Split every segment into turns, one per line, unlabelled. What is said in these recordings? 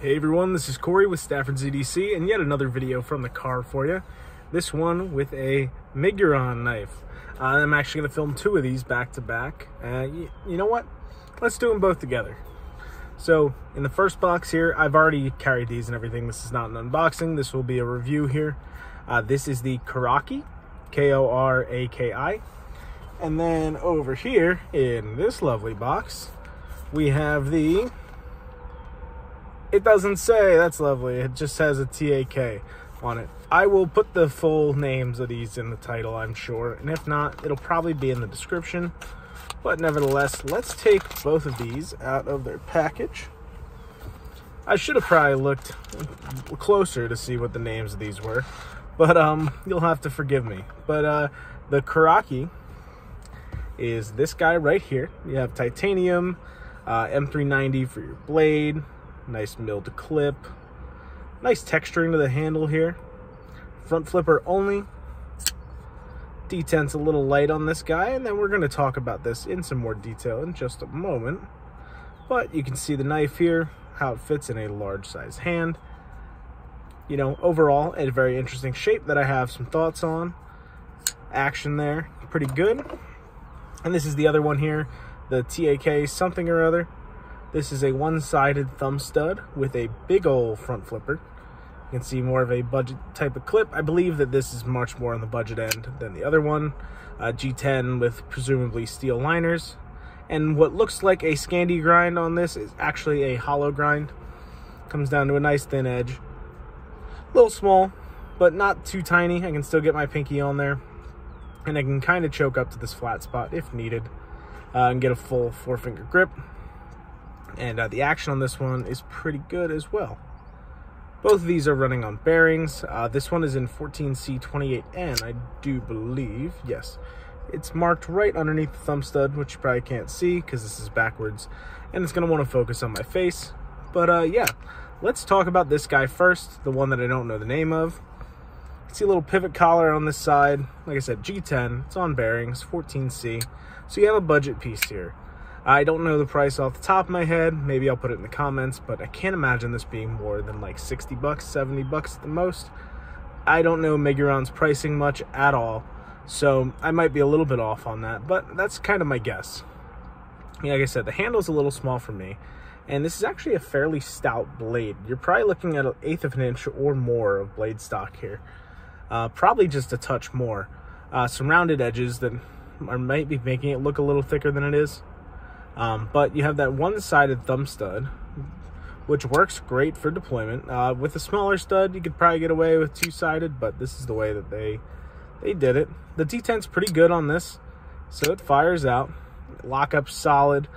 Hey everyone, this is Corey with Stafford ZDC, and yet another video from the car for you. This one with a Miguron knife. I'm actually going to film two of these back to back. You know what? Let's do them both together. So, in the first box here, I've already carried these and everything. This is not an unboxing. This will be a review here. This is the Koraki, K-O-R-A-K-I. And then over here, in this lovely box, we have the... It doesn't say, that's lovely. It just has a TAK on it. I will put the full names of these in the title, I'm sure. And if not, it'll probably be in the description. But nevertheless, let's take both of these out of their package. I should have probably looked closer to see what the names of these were. But you'll have to forgive me. But the Koraki is this guy right here. You have titanium, M390 for your blade. Nice milled clip. Nice texturing to the handle here. Front flipper only. Detent's a little light on this guy, and then we're going to talk about this in some more detail in just a moment. But you can see the knife here, how it fits in a large size hand. You know, overall, a very interesting shape that I have some thoughts on. Action there, pretty good. And this is the other one here, the TAK something or other. This is a one-sided thumb stud with a big old front flipper. You can see more of a budget type of clip. I believe that this is much more on the budget end than the other one. G10 with presumably steel liners. And what looks like a Scandi grind on this is actually a hollow grind. Comes down to a nice thin edge. A little small, but not too tiny. I can still get my pinky on there. And I can kind of choke up to this flat spot if needed. And get a full four-finger grip. And the action on this one is pretty good as well. Both of these are running on bearings. This one is in 14C28N, I do believe. Yes, it's marked right underneath the thumb stud, which you probably can't see because this is backwards. And it's going to want to focus on my face. But yeah, let's talk about this guy first, the one that I don't know the name of. You can see a little pivot collar on this side. Like I said, G10, it's on bearings, 14C. So you have a budget piece here. I don't know the price off the top of my head. Maybe I'll put it in the comments, but I can't imagine this being more than like 60 bucks, 70 bucks at the most. I don't know Miguron's pricing much at all, so I might be a little bit off on that, but that's kind of my guess. Yeah, like I said, the handle's a little small for me, and this is actually a fairly stout blade. You're probably looking at 1/8 of an inch or more of blade stock here. Probably just a touch more. Some rounded edges that might be making it look a little thicker than it is. But you have that one-sided thumb stud, which works great for deployment. With a smaller stud, you could probably get away with two-sided, but this is the way that they did it. The detent's pretty good on this, so it fires out. Lockup's solid,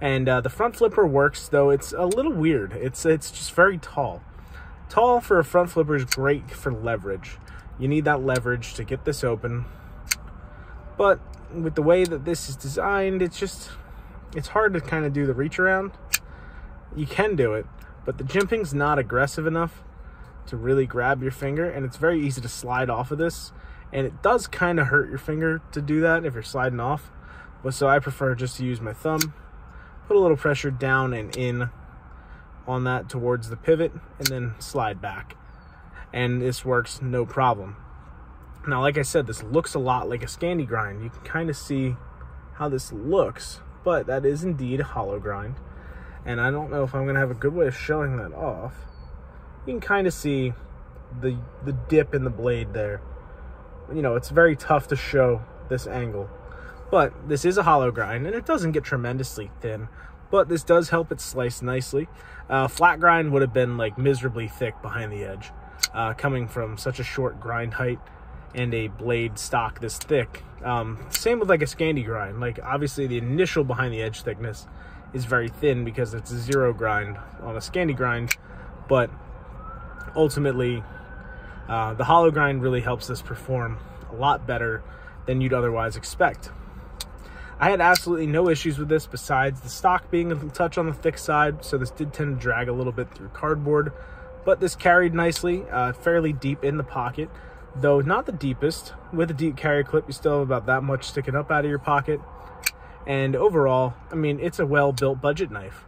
and the front flipper works, though it's a little weird. It's just very tall. Tall for a front flipper is great for leverage. You need that leverage to get this open. But with the way that this is designed, it's hard to kind of do the reach around. You can do it, but the jimping's not aggressive enough to really grab your finger, and it's very easy to slide off of this, and it does kind of hurt your finger to do that if you're sliding off. But so I prefer just to use my thumb, put a little pressure down and in on that towards the pivot, and then slide back, and this works no problem. Now, like I said, this looks a lot like a Scandi grind. You can kind of see how this looks, but that is indeed a hollow grind. And I don't know if I'm going to have a good way of showing that off. You can kind of see the dip in the blade there. You know, it's very tough to show this angle. But this is a hollow grind, and it doesn't get tremendously thin. But this does help it slice nicely. Flat grind would have been like miserably thick behind the edge. Coming from such a short grind height and a blade stock this thick. Same with like a Scandi grind. Like obviously the initial behind the edge thickness is very thin because it's a zero grind on a Scandi grind, but ultimately the hollow grind really helps this perform a lot better than you'd otherwise expect. I had absolutely no issues with this besides the stock being a touch on the thick side, so this did tend to drag a little bit through cardboard, but this carried nicely, fairly deep in the pocket. Though not the deepest. With a deep carry clip, you still have about that much sticking up out of your pocket. And overall, I mean, it's a well-built budget knife.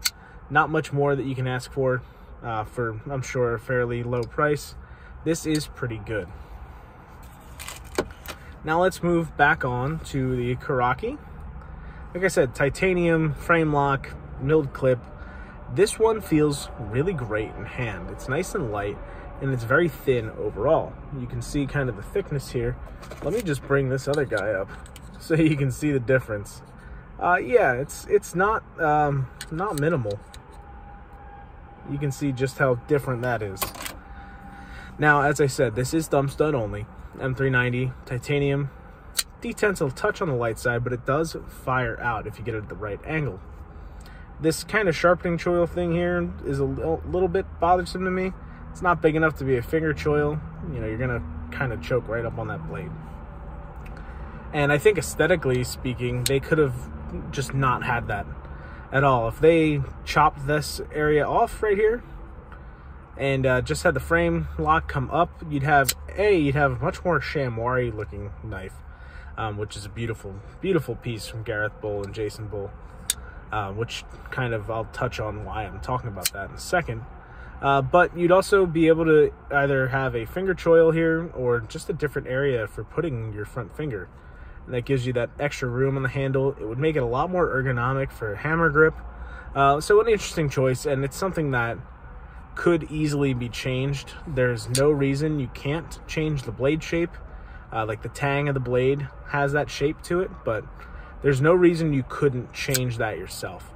Not much more that you can ask for. for, I'm sure, a fairly low price. This is pretty good. Now let's move back on to the Koraki. Like I said, titanium, frame lock, milled clip. This one feels really great in hand. It's nice and light, and it's very thin overall. You can see kind of the thickness here. Let me just bring this other guy up so you can see the difference. Yeah, it's not minimal. You can see just how different that is. Now, as I said, this is thumb stud only. M390 titanium. D10's a touch on the light side, but it does fire out if you get it at the right angle. This kind of sharpening choil thing here is a little bit bothersome to me. It's not big enough to be a finger choil. You know, you're gonna kind of choke right up on that blade. And I think aesthetically speaking, they could have just not had that at all. If they chopped this area off right here and just had the frame lock come up, you'd have a much more chamois looking knife, which is a beautiful, beautiful piece from Gareth Bull and Jason Bull, which kind of I'll touch on why I'm talking about that in a second. But you'd also be able to either have a finger choil here or just a different area for putting your front finger. And that gives you that extra room on the handle. It would make it a lot more ergonomic for hammer grip. So an interesting choice, and it's something that could easily be changed. There's no reason you can't change the blade shape. Like the tang of the blade has that shape to it, but there's no reason you couldn't change that yourself.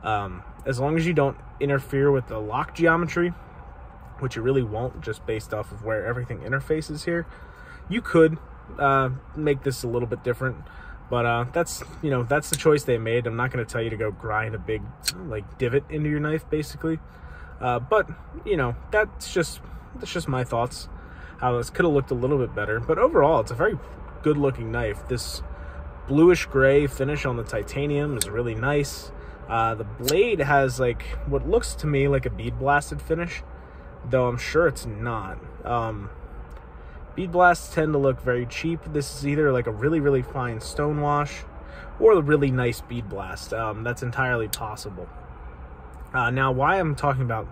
As long as you don't interfere with the lock geometry, which you really won't, just based off of where everything interfaces here, you could make this a little bit different. But that's the choice they made. I'm not going to tell you to go grind a big like divot into your knife, basically. But that's just my thoughts. How this could have looked a little bit better, but overall, it's a very good looking knife. This bluish gray finish on the titanium is really nice. The blade has like what looks to me like a bead blasted finish, though I'm sure it's not. Bead blasts tend to look very cheap. This is either like a really, really fine stone wash or a really nice bead blast. That's entirely possible. Now, why I'm talking about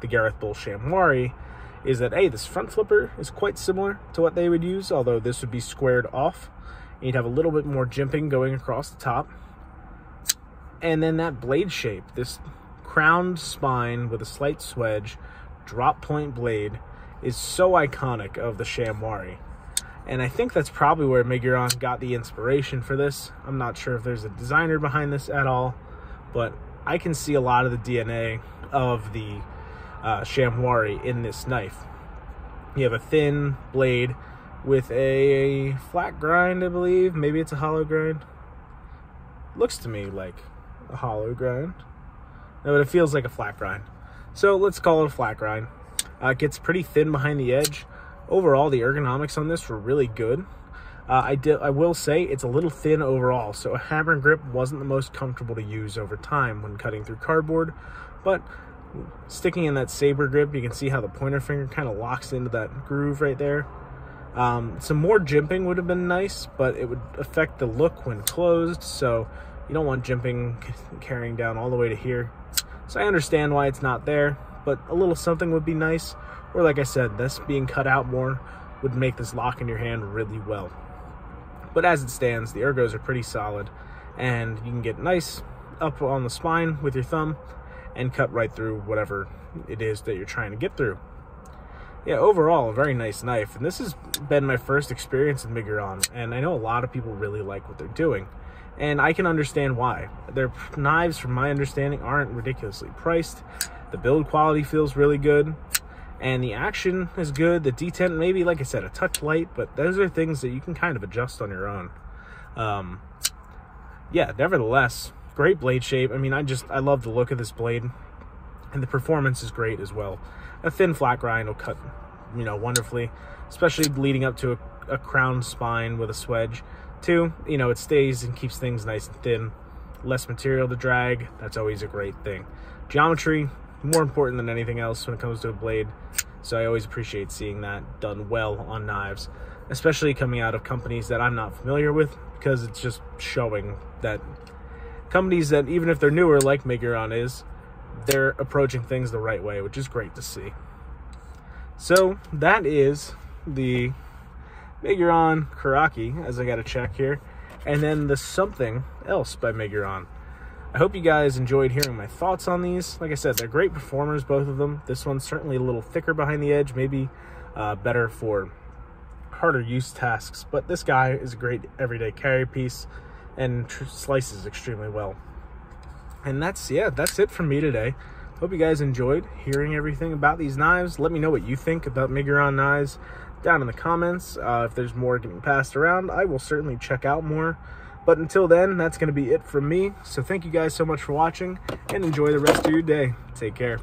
the Gareth Bull chamois is that, this front flipper is quite similar to what they would use, although this would be squared off. And you'd have a little bit more jimping going across the top. And then that blade shape, this crowned spine with a slight swedge, drop point blade, is so iconic of the chamois. And I think that's probably where Miguron got the inspiration for this. I'm not sure if there's a designer behind this at all, but I can see a lot of the DNA of the chamois in this knife. You have a thin blade with a flat grind, I believe. Maybe it's a hollow grind. Looks to me like a hollow grind. No, but it feels like a flat grind. So let's call it a flat grind. It gets pretty thin behind the edge. Overall, the ergonomics on this were really good. I will say it's a little thin overall, so a hammer grip wasn't the most comfortable to use over time when cutting through cardboard, but sticking in that saber grip, you can see how the pointer finger kind of locks into that groove right there. Some more jimping would have been nice, but it would affect the look when closed, so you don't want jimping carrying down all the way to here. So I understand why it's not there, but a little something would be nice. Or like I said, this being cut out more would make this lock in your hand really well. But as it stands, the ergos are pretty solid, and you can get nice up on the spine with your thumb and cut right through whatever it is that you're trying to get through. Yeah, overall, a very nice knife. And this has been my first experience with Miguron, and I know a lot of people really like what they're doing. And I can understand why. Their knives, from my understanding, aren't ridiculously priced. The build quality feels really good. And the action is good. The detent, maybe, like I said, a touch light, but those are things that you can kind of adjust on your own. Yeah, nevertheless, great blade shape. I mean, I love the look of this blade, and the performance is great as well. A thin flat grind will cut, wonderfully, especially leading up to a crown spine with a swedge. Too, it stays and keeps things nice and thin. Less material to drag. That's always a great thing. Geometry, more important than anything else when it comes to a blade. So I always appreciate seeing that done well on knives, especially coming out of companies that I'm not familiar with, because it's just showing that companies that, even if they're newer, like Miguron is, they're approaching things the right way, which is great to see. So that is the Miguron Koraki, as I got to check here, and then the Something Else by Miguron. I hope you guys enjoyed hearing my thoughts on these. Like I said, they're great performers, both of them. This one's certainly a little thicker behind the edge, maybe better for harder use tasks, but this guy is a great everyday carry piece and slices extremely well. And that's it from me today. Hope you guys enjoyed hearing everything about these knives. Let me know what you think about Miguron knives down in the comments. If there's more getting passed around, I will certainly check out more. But until then, that's going to be it from me. So thank you guys so much for watching, and enjoy the rest of your day. Take care.